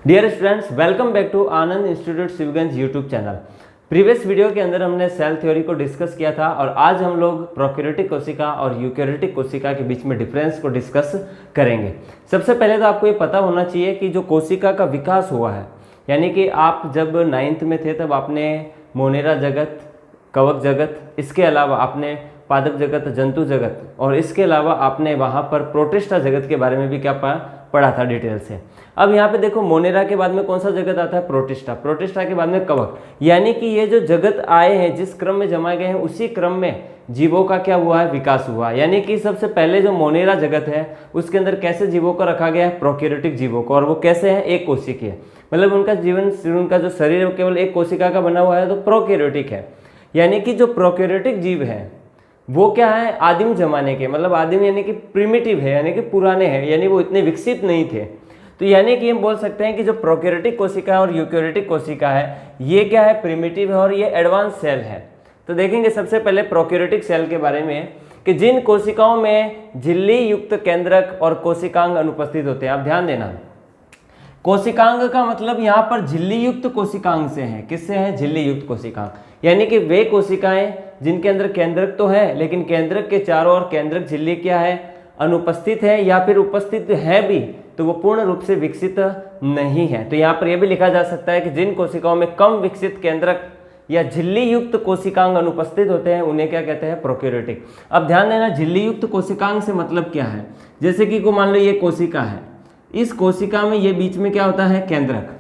Dear students, welcome back to Anand institute Shivganj YouTube channel. Previous video के अंदर हमने cell theory को डिस्कस किया था और आज हम लोग प्रोकैरियोटिक कोशिका और यूकैरियोटिक कोशिका के बीच में डिफरेंस को डिस्कस करेंगे। सबसे पहले तो आपको ये पता होना चाहिए कि जो कोशिका का विकास हुआ है, यानी कि आप जब 9th में थे तब आपने मोनेरा जगत, कवक जगत, इसके अलावा आपने पादप जगत, जंतु जगत और इसके अलावा आपने वहाँ पर प्रोटिस्टा जगत के बारे में भी क्या पढ़ा था डिटेल से। अब यहाँ पे देखो, मोनेरा के बाद में कौन सा जगत आता है? प्रोटिस्टा। प्रोटिस्टा के बाद में कवक। यानी कि ये जो जगत आए हैं, जिस क्रम में जमाए गए हैं, उसी क्रम में जीवों का क्या हुआ है? विकास हुआ। यानी कि सबसे पहले जो मोनेरा जगत है उसके अंदर कैसे जीवों को रखा गया है? प्रोकैरियोटिक जीवों को। और वो कैसे हैं? एक कोशिकीय, मतलब उनका जीवन, उनका जो शरीर है केवल एक कोशिका का बना हुआ है, तो प्रोकैरियोटिक है। यानी कि जो प्रोकैरियोटिक जीव है वो क्या है? आदिम जमाने के, मतलब आदिम यानी कि प्रिमिटिव है, यानी कि पुराने हैं, यानी वो इतने विकसित नहीं थे। तो यानी कि हम बोल सकते हैं कि जो प्रोकैरियोटिक कोशिका है और यूकैरियोटिक कोशिका है, ये क्या है? प्रिमिटिव है और ये एडवांस सेल है। तो देखेंगे सबसे पहले प्रोकैरियोटिक सेल के बारे में कि जिन कोशिकाओं में झिल्ली युक्त केंद्रक और कोशिकांग अनुपस्थित होते हैं। आप ध्यान देना, कोशिकांग का मतलब यहाँ पर झिल्ली युक्त कोशिकांग से है। किससे है? झिल्ली युक्त कोशिकांग। यानी कि वे कोशिकाएं जिनके अंदर केंद्रक तो है, लेकिन केंद्रक के चारों ओर केंद्रक झिल्ली क्या है? अनुपस्थित है, या फिर उपस्थित है भी तो वो पूर्ण रूप से विकसित नहीं है। तो यहाँ पर यह भी लिखा जा सकता है कि जिन कोशिकाओं में कम विकसित केंद्रक या झिल्ली युक्त कोशिकांग अनुपस्थित होते हैं उन्हें क्या कहते हैं? प्रोकैरियोटिक। अब ध्यान देना, झिल्ली युक्त कोशिकांग से मतलब क्या है? जैसे कि को मान लो ये कोशिका है, इस कोशिका में ये बीच में क्या होता है? केंद्रक।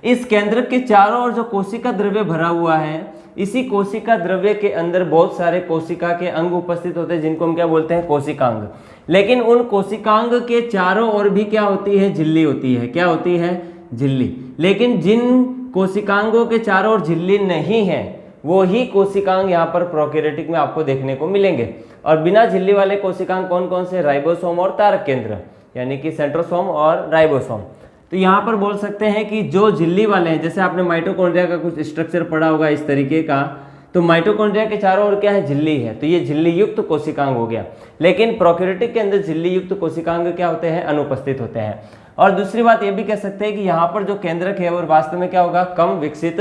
इस केंद्रक के चारों ओर जो कोशिका द्रव्य भरा हुआ है, इसी कोशिका द्रव्य के अंदर बहुत सारे कोशिका के अंग उपस्थित होते हैं, जिनको हम क्या बोलते हैं? कोशिकांग। लेकिन उन कोशिकांग के चारों ओर भी क्या होती है? झिल्ली होती है। क्या होती है? झिल्ली। लेकिन जिन कोशिकांगों के चारों ओर झिल्ली नहीं है, वो ही कोशिकांग यहाँ पर प्रोकैरियोटिक में आपको देखने को मिलेंगे। और बिना झिल्ली वाले कोशिकांग कौन कौन से? राइबोसोम और तारक केंद्र, यानी कि सेंट्रोसोम और राइबोसोम। तो यहाँ पर बोल सकते हैं कि जो झिल्ली वाले हैं, जैसे आपने माइटोकॉन्ड्रिया का कुछ स्ट्रक्चर पढ़ा होगा इस तरीके का, तो माइटोकॉन्ड्रिया के चारों ओर क्या है? झिल्ली है, तो ये झिल्ली युक्त कोशिकांग हो गया। लेकिन प्रोकैरियोटिक के अंदर झिल्ली युक्त कोशिकांग क्या होते हैं? अनुपस्थित होते हैं। और दूसरी बात ये भी कह सकते हैं कि यहाँ पर जो केंद्रक है वो वास्तव में क्या होगा? कम विकसित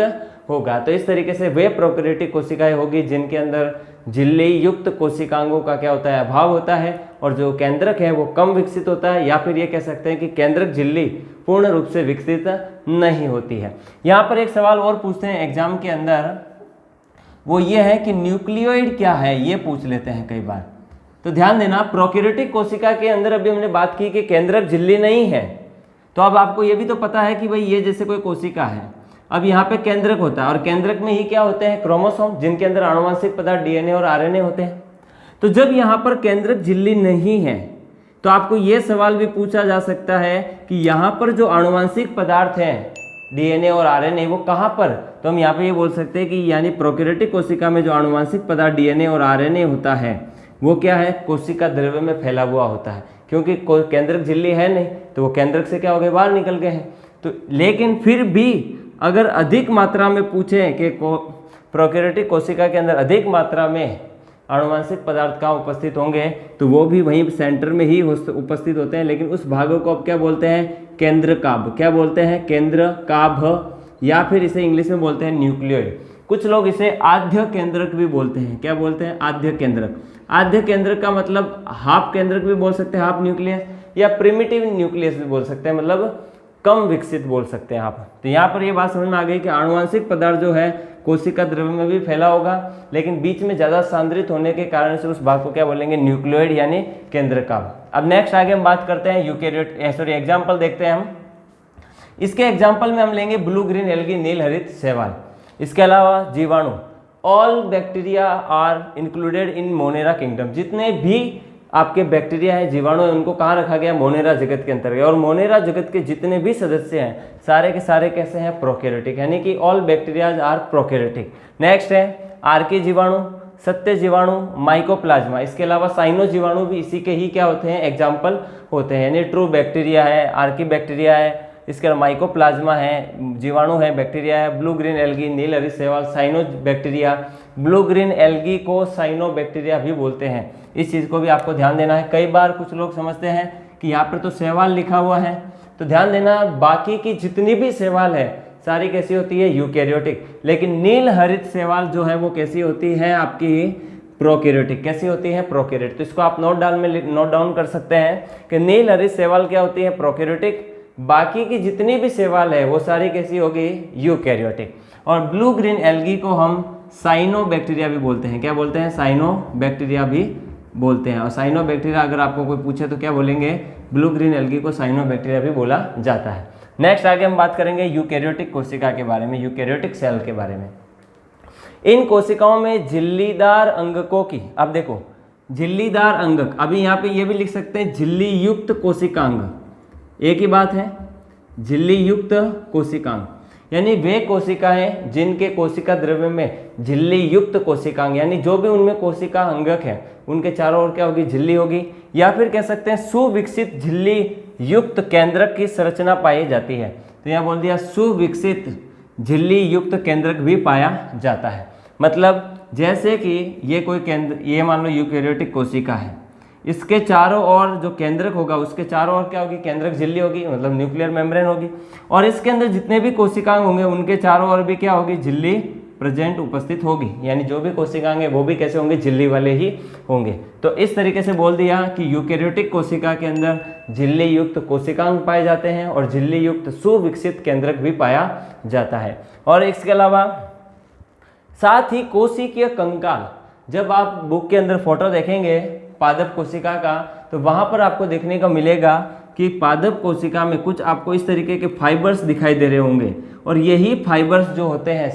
होगा। तो इस तरीके से वे प्रोकैरियोटिक कोशिकाएं होगी जिनके अंदर झिल्ली युक्त कोशिकांगों का क्या होता है? अभाव होता है, और जो केंद्रक है वो कम विकसित होता है, या फिर ये कह सकते हैं कि केंद्रक झिल्ली पूर्ण रूप से विकसित नहीं होती है। यहाँ पर एक सवाल और पूछते हैं एग्जाम के अंदर, वो ये है कि न्यूक्लियोइड क्या है? ये पूछ लेते हैं कई बार। तो ध्यान देना, प्रोकैरियोटिक कोशिका के अंदर अभी हमने बात की कि केंद्रक झिल्ली नहीं है, तो अब आपको ये भी तो पता है कि भाई ये जैसे कोई कोशिका है, अब यहाँ पे केंद्रक होता है और केंद्रक में ही क्या होते हैं? क्रोमोसोम, जिनके अंदर आनुवंशिक पदार्थ डीएनए और आरएनए होते हैं। तो जब यहाँ पर केंद्रक झिल्ली नहीं है तो आपको ये सवाल भी पूछा जा सकता है कि यहाँ पर जो आनुवंशिक पदार्थ हैं डीएनए और आरएनए, वो कहाँ पर? तो हम यहाँ पे ये बोल सकते हैं कि यानी प्रोकैरियोटिक कोशिका में जो आनुवंशिक पदार्थ डीएनए और आरएनए होता है वो क्या है? कोशिका द्रव्य में फैला हुआ होता है। क्योंकि केंद्रक झिल्ली है नहीं, तो वो केंद्रक से क्या हो गए? बाहर निकल गए हैं। तो लेकिन फिर भी अगर अधिक मात्रा में पूछें कि प्रोकैरियोटिक कोशिका के अंदर अधिक मात्रा में आनुवंशिक पदार्थ कहाँ उपस्थित होंगे, तो वो भी वहीं सेंटर में ही उपस्थित होते हैं। लेकिन उस भागों को अब क्या बोलते हैं? केंद्रकाभ। क्या बोलते हैं? केंद्रकाभ, या फिर इसे इंग्लिश में बोलते हैं न्यूक्लियोइड। कुछ लोग इसे आद्य केंद्रक भी बोलते हैं। क्या बोलते हैं? आद्य केंद्रक। आद्य केंद्रक का मतलब हाफ केंद्रक भी बोल सकते हैं, हाफ न्यूक्लियस, या प्रिमिटिव न्यूक्लियस भी बोल सकते हैं, मतलब कम विकसित बोल सकते हैं आप। तो यहाँ पर ये बात समझ में आ गई कि आनुवंशिक पदार्थ जो है कोशिका द्रव्य में भी फैला होगा, लेकिन बीच में ज़्यादा सांद्रित होने के कारण से उस भाग को क्या बोलेंगे? न्यूक्लियोइड यानी केंद्रकाभ। अब नेक्स्ट आगे हम बात करते हैं यूकैरियोट, एग्जाम्पल देखते हैं हम। इसके एग्जाम्पल में हम लेंगे ब्लू ग्रीन एल्गी, नील हरित शैवाल। इसके अलावा जीवाणु, all bacteria are included in monera kingdom. जितने भी आपके बैक्टीरिया है, जीवाणु है, उनको कहाँ रखा गया? मोनेरा जगत के अंतर्गत। और मोनेरा जगत के जितने भी सदस्य हैं सारे के सारे कैसे हैं? प्रोकैरियोटिक, यानी कि all bacterias are prokaryotic. Next है आर्की जीवाणु, सत्य जीवाणु, माइकोप्लाज्मा। इसके अलावा साइनो जीवाणु भी इसी के ही क्या होते हैं? एग्जाम्पल होते हैं। यानी ट्रू बैक्टीरिया है, आर्की बैक्टीरिया है, इसके अलावा माइकोप्लाज्मा है, जीवाणु है, बैक्टीरिया है, ब्लू ग्रीन एल्गी, नील हरित शैवाल, cyanobacteria. Blue green algae को साइनो बैक्टीरिया भी बोलते हैं। इस चीज़ को भी आपको ध्यान देना है। कई बार कुछ लोग समझते हैं कि यहाँ पर तो शैवाल लिखा हुआ है तो ध्यान देना बाकी की जितनी भी शैवाल है सारी कैसी होती है, यूकैरियोटिक। लेकिन नील हरित शैवाल जो है वो कैसी होती है आपकी, प्रोकैरियोटिक। कैसी होती है, प्रोकैरियोटिक। तो इसको आप नोट डाउन कर सकते हैं कि नील हरित शैवाल क्या होती है, प्रोकैरियोटिक। बाकी की जितनी भी शैवाल है वो सारी कैसी होगी, यूकैरियोटिक। और ब्लू ग्रीन एल्गी को हम साइनोबैक्टीरिया भी बोलते हैं। क्या बोलते हैं, साइनोबैक्टीरिया भी बोलते हैं। और साइनोबैक्टीरिया अगर आपको कोई पूछे तो क्या बोलेंगे, ब्लू ग्रीन एल्गी को साइनोबैक्टीरिया भी बोला जाता है। नेक्स्ट आगे हम बात करेंगे यूकैरियोटिक कोशिका के बारे में, यूकैरियोटिक सेल के बारे में। इन कोशिकाओं में झिल्लीदार अंगकों की, अब देखो झिल्लीदार अंगक, अभी यहाँ पे ये भी लिख सकते हैं झिल्ली युक्त कोशिकांग, एक ही बात है, झिल्ली युक्त कोशिकांग यानी वे कोशिकाएं जिनके कोशिका द्रव्य में झिल्ली युक्त कोशिकांग यानी जो भी उनमें कोशिका अंगक है उनके चारों ओर क्या होगी, झिल्ली होगी। या फिर कह सकते हैं सुविकसित झिल्ली युक्त केंद्रक की संरचना पाई जाती है। तो यहाँ बोल दिया सुविकसित झिल्ली युक्त केंद्रक भी पाया जाता है। मतलब जैसे कि ये कोई केंद्र, ये मान लो यूकैरियोटिक कोशिका है, इसके चारों ओर जो केंद्रक होगा उसके चारों ओर क्या होगी, केंद्रक झिल्ली होगी, मतलब न्यूक्लियर मेम्ब्रेन होगी। और इसके अंदर जितने भी कोशिकांग होंगे उनके चारों ओर भी क्या होगी, झिल्ली प्रेजेंट उपस्थित होगी। यानी जो भी कोशिकांग है वो भी कैसे होंगे, झिल्ली वाले ही होंगे। तो इस तरीके से बोल दिया कि यूकैरियोटिक कोशिका के अंदर झिल्ली युक्त कोशिकांग पाए जाते हैं और झिल्ली युक्त सुविकसित केंद्रक भी पाया जाता है। और इसके अलावा साथ ही कोशिकीय कंकाल, जब आप बुक के अंदर फोटो देखेंगे पादप कोशिका का तो वहां पर आपको देखने को मिलेगा कि पादप कोशिका में कुछ आपको इस तरीके के फाइबर्स दिखाई दे रहे होंगे। और यही फाइबर्स जो होते हैं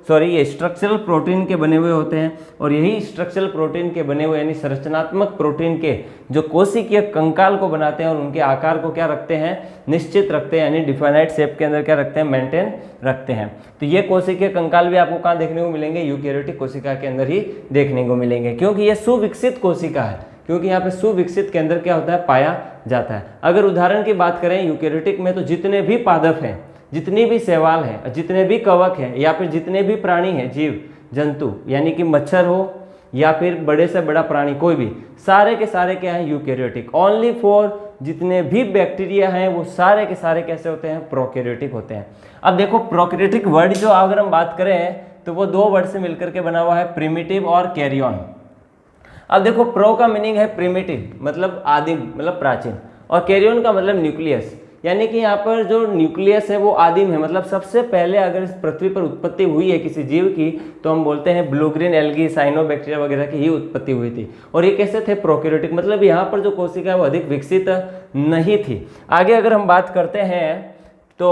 ये स्ट्रक्चरल प्रोटीन के बने हुए होते हैं। और यही स्ट्रक्चरल प्रोटीन के बने हुए यानी संरचनात्मक प्रोटीन के जो कोशिकीय कंकाल को बनाते हैं और उनके आकार को क्या रखते हैं, निश्चित रखते हैं, यानी डिफाइनाइट शेप के अंदर क्या रखते हैं, मेंटेन रखते हैं। तो ये कोशिकीय कंकाल भी आपको कहाँ देखने को मिलेंगे, यूकैरियोटिक कोशिका के अंदर ही देखने को मिलेंगे, क्योंकि ये सुविकसित कोशिका है, क्योंकि यहाँ पे सुविकसित केंद्र क्या होता है, पाया जाता है। अगर उदाहरण की बात करें यूकैरियोटिक में, तो जितने भी पादप हैं, जितनी भी शैवाल है, जितने भी कवक हैं या फिर जितने भी प्राणी हैं, जीव जंतु यानी कि मच्छर हो या फिर बड़े से बड़ा प्राणी कोई भी, सारे के सारे क्या हैं, यूकैरियोटिक। ओनली फॉर जितने भी बैक्टीरिया हैं वो सारे के सारे कैसे होते हैं, प्रोकैरियोटिक होते हैं। अब देखो प्रोकैरियोटिक वर्ड जो अगर हम बात करें तो वो दो वर्ड से मिलकर के बना हुआ है, प्रिमिटिव और कैरियन। अब देखो प्रो का मीनिंग है प्रिमिटिव मतलब आदिम, मतलब प्राचीन, और कैरियन का मतलब न्यूक्लियस, यानी कि यहाँ पर जो न्यूक्लियस है वो आदिम है, मतलब सबसे पहले अगर इस पृथ्वी पर उत्पत्ति हुई है किसी जीव की तो हम बोलते हैं ब्लू ग्रीन एल्गी, साइनोबैक्टीरिया वगैरह की ही उत्पत्ति हुई थी। और ये कैसे थे, प्रोकैरियोटिक, मतलब यहाँ पर जो कोशिका है वो अधिक विकसित नहीं थी। आगे अगर हम बात करते हैं तो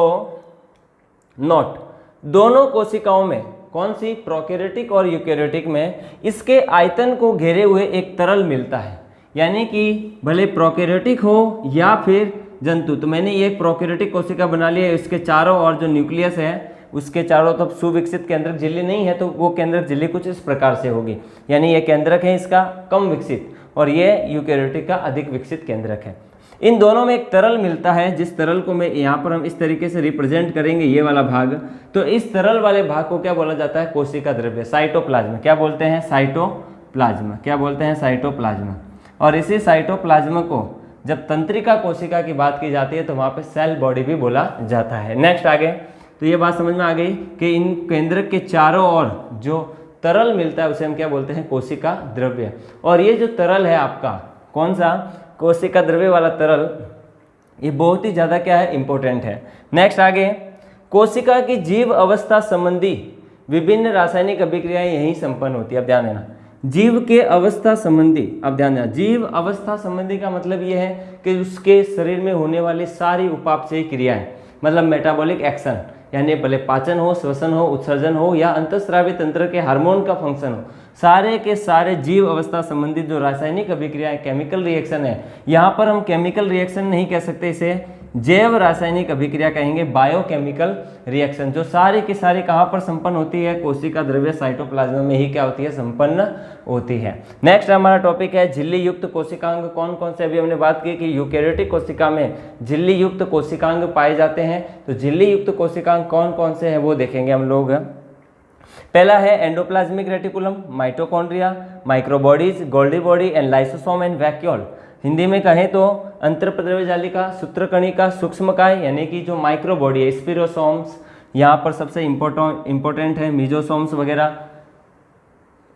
नोट, दोनों कोशिकाओं में, कौन सी, प्रोकैरियोटिक और यूकैरियोटिक में, इसके आयतन को घेरे हुए एक तरल मिलता है। यानी कि भले प्रोकैरियोटिक हो या फिर जंतु, तो मैंने ये एक प्रोकैरियोटिक कोशिका बना लिया है, इसके चारों ओर जो न्यूक्लियस है उसके चारों तरफ सुविकसित केंद्रक झिल्ली नहीं है, तो वो केंद्रक झिल्ली कुछ इस प्रकार से होगी। यानी ये केंद्रक है इसका कम विकसित और ये यूकैरियोटिक का अधिक विकसित केंद्रक है। इन दोनों में एक तरल मिलता है, जिस तरल को मैं यहाँ पर हम इस तरीके से रिप्रेजेंट करेंगे, ये वाला भाग, तो इस तरल वाले भाग को क्या बोला जाता है, कोशिका द्रव्य, साइटोप्लाज्म। क्या बोलते हैं, साइटोप्लाज्म। क्या बोलते हैं, साइटोप्लाज्म। और इसी साइटोप्लाज्म को जब तंत्रिका कोशिका की बात की जाती है तो वहाँ पे सेल बॉडी भी बोला जाता है। नेक्स्ट आगे, तो ये बात समझ में आ गई कि इन केंद्रक के चारों ओर जो तरल मिलता है उसे हम क्या बोलते हैं, कोशिका द्रव्य। और ये जो तरल है आपका, कौन सा, कोशिका द्रव्य वाला तरल, ये बहुत ही ज़्यादा क्या है, इंपॉर्टेंट है। नेक्स्ट आगे, कोशिका की जीव अवस्था संबंधी विभिन्न रासायनिक अभिक्रियाएं यही संपन्न होती है। अब ध्यान देना, जीव के अवस्था संबंधी, अब ध्यान देना, जीव अवस्था संबंधी का मतलब ये है कि उसके शरीर में होने वाली सारी उपापचयी क्रियाएं, मतलब मेटाबॉलिक एक्शन, यानी भले पाचन हो, श्वसन हो, उत्सर्जन हो या अंतःस्रावी तंत्र के हार्मोन का फंक्शन हो, सारे के सारे जीव अवस्था संबंधित जो रासायनिक अभिक्रियाएं, केमिकल रिएक्शन है, यहाँ पर हम केमिकल रिएक्शन नहीं कह सकते, इसे जैव रासायनिक अभिक्रिया कहेंगे, बायोकेमिकल रिएक्शन, जो सारी की सारी कहाँ पर संपन्न होती है, कोशिका द्रव्य साइटोप्लाज्म में ही क्या होती है, संपन्न होती है। नेक्स्ट हमारा टॉपिक है झिल्ली युक्त कोशिकांग। कौन कौन से, अभी हमने बात की कि यूकैरियोटिक कोशिका में झिल्ली युक्त कोशिकांग पाए जाते हैं, तो झिल्ली युक्त कोशिकांग कौन कौन से हैं वो देखेंगे हम लोग। पहला है endoplasmic reticulum, mitochondria, microbodies, Golgi body and lysosome and vacuole. Hindi में कहें तो अंतर्प्रद्रव्य जालिका, सूत्रकणिका, सूक्ष्मकाय यानी कि जो माइक्रो बॉडी है, स्पिरोसोम्स यहाँ पर सबसे इम्पोर्टेंट है, मीजोसोम्स वगैरह।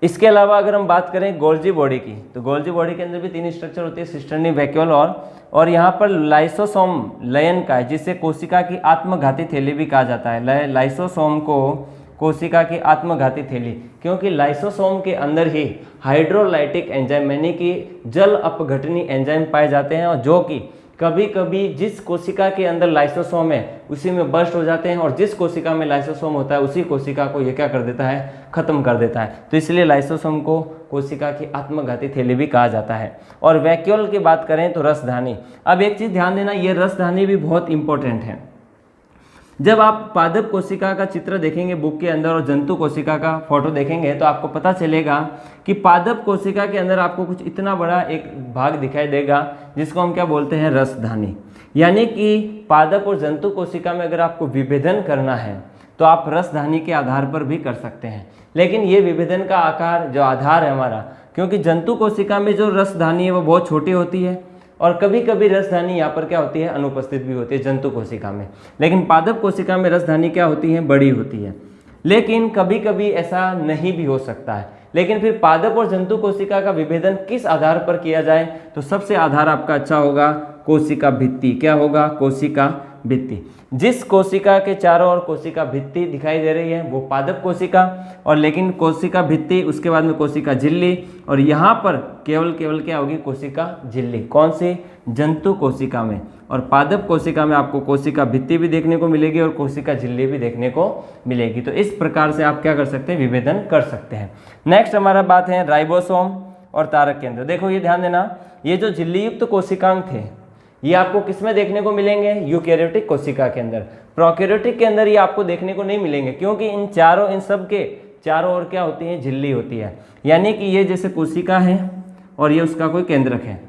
इसके अलावा अगर हम बात करें गोल्जी बॉडी की, तो गोल्जी बॉडी के अंदर भी 3 स्ट्रक्चर होती है, सिस्टर्नी, वैक्यूल और यहाँ पर लाइसोसोम लयन का है, जिसे कोशिका की आत्मघाती थैली भी कहा जाता है। लाइसोसोम को कोशिका की आत्मघाती थैली, क्योंकि लाइसोसोम के अंदर ही हाइड्रोलाइटिक एंजाइम यानी कि जल अपघटनी एंजाइम पाए जाते हैं, और जो कि कभी कभी जिस कोशिका के अंदर लाइसोसोम है उसी में बर्स्ट हो जाते हैं, और जिस कोशिका में लाइसोसोम होता है उसी कोशिका को ये क्या कर देता है, खत्म कर देता है। तो इसलिए लाइसोसोम को कोशिका की आत्मघाती थैली भी कहा जाता है। और वैक्यूल की बात करें तो रसधानी। अब एक चीज ध्यान देना, ये रसधानी भी बहुत इंपॉर्टेंट है। जब आप पादप कोशिका का चित्र देखेंगे बुक के अंदर और जंतु कोशिका का फोटो देखेंगे तो आपको पता चलेगा कि पादप कोशिका के अंदर आपको कुछ इतना बड़ा एक भाग दिखाई देगा जिसको हम क्या बोलते हैं, रसधानी। यानी कि पादप और जंतु कोशिका में अगर आपको विभेदन करना है तो आप रसधानी के आधार पर भी कर सकते हैं। लेकिन ये विभेदन का आकार जो आधार है हमारा, क्योंकि जंतु कोशिका में जो रसधानी है वो बहुत छोटी होती है, और कभी कभी रसधानी यहाँ पर क्या होती है, अनुपस्थित भी होती है जंतु कोशिका में। लेकिन पादप कोशिका में रसधानी क्या होती है, बड़ी होती है। लेकिन कभी कभी ऐसा नहीं भी हो सकता है। लेकिन फिर पादप और जंतु कोशिका का विभेदन किस आधार पर किया जाए, तो सबसे आधार आपका अच्छा होगा कोशिका भित्ति। क्या होगा, कोशिका भित्ति। जिस कोशिका के चारों ओर कोशिका भित्ति दिखाई दे रही है वो पादप कोशिका, और लेकिन कोशिका भित्ति, उसके बाद में कोशिका झिल्ली, और यहाँ पर केवल क्या होगी, कोशिका झिल्ली। कौन सी, जंतु कोशिका में। और पादप कोशिका में आपको कोशिका भित्ति भी देखने को मिलेगी और कोशिका झिल्ली भी देखने को मिलेगी। तो इस प्रकार से आप क्या कर सकते हैं, विभेदन कर सकते हैं। नेक्स्ट हमारा बात है राइबोसोम और तारक केंद्र। देखो ये ध्यान देना, ये जो झिल्ली युक्त कोशिकांग थे ये आपको किसमें देखने को मिलेंगे, यूकैरियोटिक कोशिका के अंदर। प्रोकैरियोटिक के अंदर ये आपको देखने को नहीं मिलेंगे, क्योंकि इन सब के चारों ओर क्या होती है, झिल्ली होती है। यानी कि ये जैसे कोशिका है और ये उसका कोई केंद्रक है।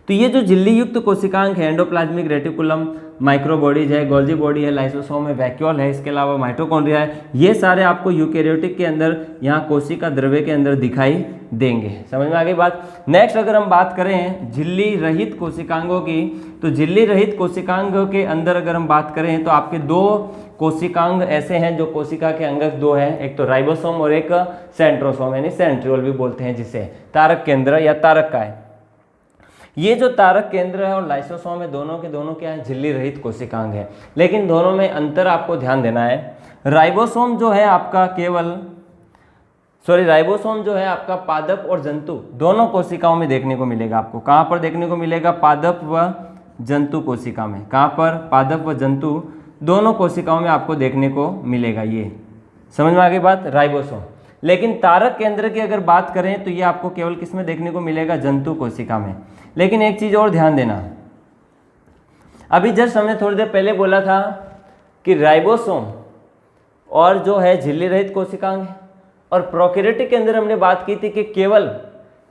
तो ये जो झिल्ली युक्त कोशिकांग है, एंडोप्लाज्मिक रेटिकुलम, माइक्रोबॉडीज है, गोल्जी बॉडी है, लाइसोसोम है, वैक्यूल है, इसके अलावा माइटोकॉन्ड्रिया है, ये सारे आपको यूकैरियोटिक के अंदर यहाँ कोशिका द्रव्य के अंदर दिखाई देंगे। समझ में आ गई बात। नेक्स्ट अगर हम बात करें झिल्ली रहित कोशिकांगों की, तो झिल्ली रहित कोशिकांगों के अंदर अगर हम बात करें तो आपके 2 कोशिकांग ऐसे हैं जो कोशिका के अंगक 2 हैं, एक तो राइबोसोम और एक सेंट्रोसोम, यानी सेंट्रियोल भी बोलते हैं जिसे, तारक केंद्र या तारक काय। ये जो तारक केंद्र है और लाइसोसोम है, दोनों के दोनों क्या है, झिल्ली रहित कोशिकांग है। लेकिन दोनों में अंतर आपको ध्यान देना है। राइबोसोम जो है आपका राइबोसोम जो है आपका पादप और जंतु दोनों कोशिकाओं में देखने को मिलेगा। आपको कहाँ पर देखने को मिलेगा, पादप व जंतु कोशिका में। कहाँ पर, पादप व जंतु दोनों कोशिकाओं में आपको देखने को मिलेगा। ये समझ में आ गई बात, राइबोसोम। लेकिन तारक केंद्र की अगर बात करें तो ये आपको केवल किस में देखने को मिलेगा, जंतु कोशिका में। लेकिन एक चीज और ध्यान देना, अभी जस्ट हमने थोड़ी देर पहले बोला था कि राइबोसोम और जो है झिल्ली रहित कोशिकांग है, और प्रोकैरियोटिक के अंदर हमने बात की थी कि केवल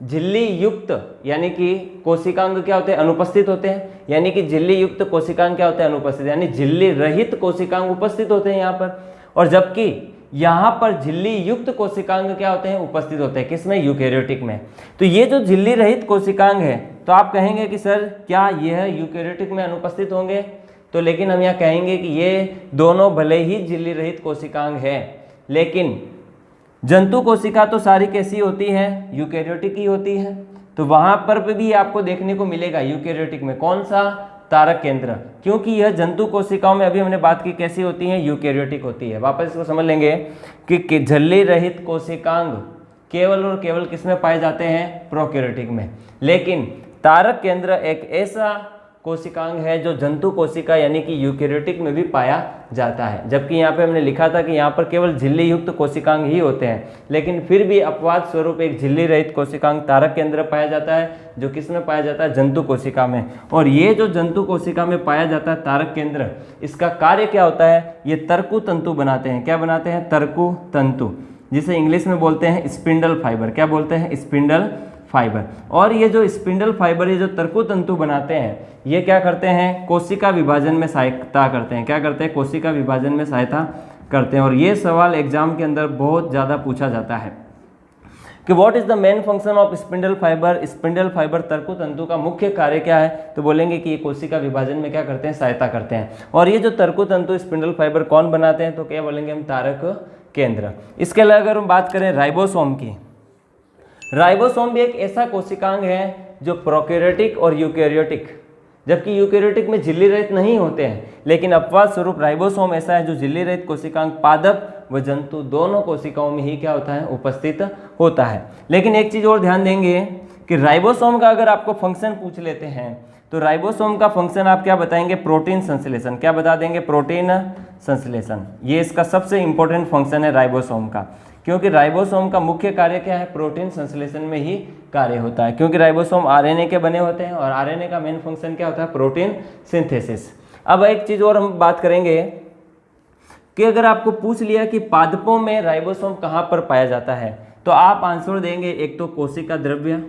झिल्ली युक्त यानी कि कोशिकांग क्या होते हैं, अनुपस्थित होते हैं। यानी कि झिल्ली युक्त कोशिकांग क्या होते हैं, अनुपस्थित, यानी झिल्ली रहित कोशिकांग उपस्थित होते हैं यहाँ पर। और जबकि यहाँ पर झिल्ली युक्त कोशिकांग क्या होते हैं, उपस्थित होते हैं। किसमें, यूकैरियोटिक में। तो ये जो झिल्ली रहित कोशिकांग है, तो आप कहेंगे कि सर क्या यह यूकैरियोटिक में अनुपस्थित होंगे, तो लेकिन हम यहाँ कहेंगे कि ये दोनों भले ही झिल्ली रहित कोशिकांग है, लेकिन जंतु कोशिका तो सारी कैसी होती है, यूकैरियोटिक ही होती है। तो वहाँ पर भी आपको देखने को मिलेगा यूकैरियोटिक में। कौन सा, तारक केंद्र, क्योंकि यह जंतु कोशिकाओं में अभी हमने बात की कैसी होती है, यूकैरियोटिक होती है। वापस इसको समझ लेंगे कि झिल्ली रहित कोशिकांग केवल और केवल किसमें पाए जाते हैं, प्रोकैरियोटिक में। लेकिन तारक केंद्र एक ऐसा कोशिकांग है जो जंतु कोशिका यानी कि यूकैरियोटिक में भी पाया जाता है। जबकि यहाँ पे हमने लिखा था कि यहाँ पर केवल झिल्ली युक्त कोशिकांग ही होते हैं, लेकिन फिर भी अपवाद स्वरूप एक झिल्ली रहित कोशिकांग तारक केंद्र पाया जाता है, जो किस में पाया जाता है, जंतु कोशिका में। और ये जो जंतु कोशिका में पाया जाता है तारक केंद्र, इसका कार्य क्या होता है, ये तर्कु तंतु बनाते हैं। क्या बनाते हैं, तर्कु तंतु, जिसे इंग्लिश में बोलते हैं स्पिंडल फाइबर। क्या बोलते हैं, स्पिंडल फाइबर। और ये जो स्पिंडल फाइबर, ये जो तर्कु तंतु बनाते हैं, ये क्या करते हैं, कोशिका विभाजन में सहायता करते हैं। क्या करते हैं, कोशिका विभाजन में सहायता करते हैं। और ये सवाल एग्जाम के अंदर बहुत ज़्यादा पूछा जाता है। कि what is the main function of spindle fibre, spindle fibre तर्कु तंतु का मुख्य कार्य क्या है, तो बोलेंगे कि ये कोशिका विभाजन में क्या करते हैं, सहायता करते हैं। और ये जो तर्कु तंतु स्पिंडल फाइबर कौन बनाते हैं, तो क्या बोलेंगे हम, तारक केंद्र। इसके अलावा अगर हम बात करें राइबोसोम की, राइबोसोम भी एक ऐसा कोशिकांग है जो प्रोकैरियोटिक और यूकैरियोटिक, जबकि यूकैरियोटिक में झिल्ली रहित नहीं होते हैं, लेकिन अपवाद स्वरूप राइबोसोम ऐसा है जो झिल्ली रहित कोशिकांग पादप व जंतु दोनों कोशिकाओं में ही क्या होता है, उपस्थित होता है। लेकिन एक चीज और ध्यान देंगे कि राइबोसोम का अगर आपको फंक्शन पूछ लेते हैं तो राइबोसोम का फंक्शन आप क्या बताएंगे, प्रोटीन संश्लेषण। क्या बता देंगे, प्रोटीन संश्लेषण। ये इसका सबसे इंपॉर्टेंट फंक्शन है राइबोसोम का, क्योंकि राइबोसोम का मुख्य कार्य क्या है, प्रोटीन संश्लेषण में ही कार्य होता है, क्योंकि राइबोसोम आरएनए के बने होते हैं और आरएनए का मेन फंक्शन क्या होता है, प्रोटीन सिंथेसिस। अब एक चीज और हम बात करेंगे कि अगर आपको पूछ लिया कि पादपों में राइबोसोम कहाँ पर पाया जाता है, तो आप आंसर देंगे एक तो कोशिका द्रव्य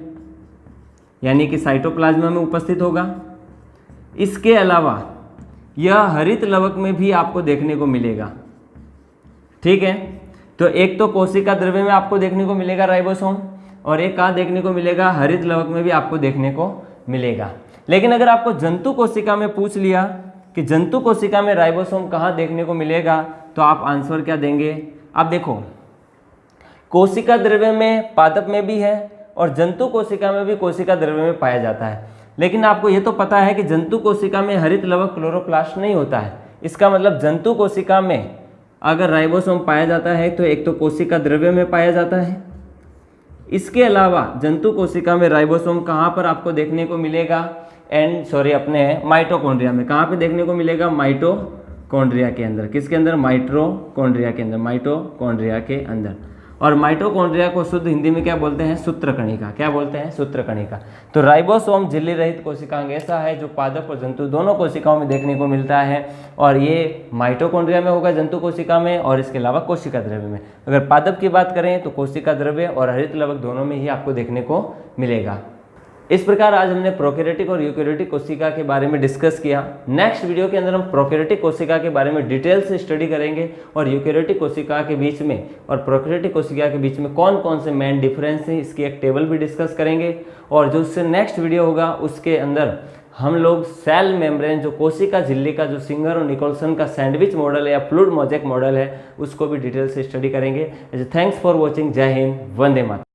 यानी कि साइटोप्लाज्म में उपस्थित होगा। इसके अलावा यह हरित लवक में भी आपको देखने को मिलेगा। ठीक है, तो एक तो कोशिका द्रव्य में आपको देखने को मिलेगा राइबोसोम, और एक कहाँ देखने को मिलेगा, हरित लवक में भी आपको देखने को मिलेगा। लेकिन अगर आपको जंतु कोशिका में पूछ लिया कि जंतु कोशिका में राइबोसोम कहाँ देखने को मिलेगा, तो आप आंसर क्या देंगे। आप देखो, कोशिका द्रव्य में पादप में भी है और जंतु कोशिका में भी कोशिका द्रव्य में पाया जाता है, लेकिन आपको ये तो पता है कि जंतु कोशिका में हरित लवक क्लोरोप्लास्ट नहीं होता है। इसका मतलब जंतु कोशिका में अगर राइबोसोम पाया जाता है तो एक तो कोशिका द्रव्य में पाया जाता है। इसके अलावा जंतु कोशिका में राइबोसोम कहाँ पर आपको देखने को मिलेगा, अपने माइटोकॉन्ड्रिया में। कहाँ पे देखने को मिलेगा, माइटोकॉन्ड्रिया के अंदर। किसके अंदर, माइटोकॉन्ड्रिया के अंदर, माइटोकॉन्ड्रिया के अंदर। और माइटोकॉन्ड्रिया को शुद्ध हिंदी में क्या बोलते हैं, सूत्रकणिका। क्या बोलते हैं, सूत्रकणिका। तो राइबोसोम झिल्ली रहित कोशिकांग ऐसा है जो पादप और जंतु दोनों कोशिकाओं में देखने को मिलता है, और ये माइटोकॉन्ड्रिया में होगा जंतु कोशिका में, और इसके अलावा कोशिका द्रव्य में। अगर पादप की बात करें तो कोशिका द्रव्य और हरित लवक दोनों में ही आपको देखने को मिलेगा। इस प्रकार आज हमने प्रोकैरियोटिक और यूकैरियोटिक कोशिका के बारे में डिस्कस किया। नेक्स्ट वीडियो के अंदर हम प्रोकैरियोटिक कोशिका के बारे में डिटेल से स्टडी करेंगे, और यूकैरियोटिक कोशिका के बीच में और प्रोकैरियोटिक कोशिका के बीच में कौन कौन से मेन डिफरेंस हैं, इसकी एक टेबल भी डिस्कस करेंगे। और जो उससे नेक्स्ट वीडियो होगा उसके अंदर हम लोग सेल मेम्ब्रेन, जो कोशिका झिल्ली का जो सिंगर और निकोलसन का सैंडविच मॉडल है या फ्लूइड मोज़ेक मॉडल है, उसको भी डिटेल से स्टडी करेंगे। Thanks for watching. जय हिंद, वंदे मातरम।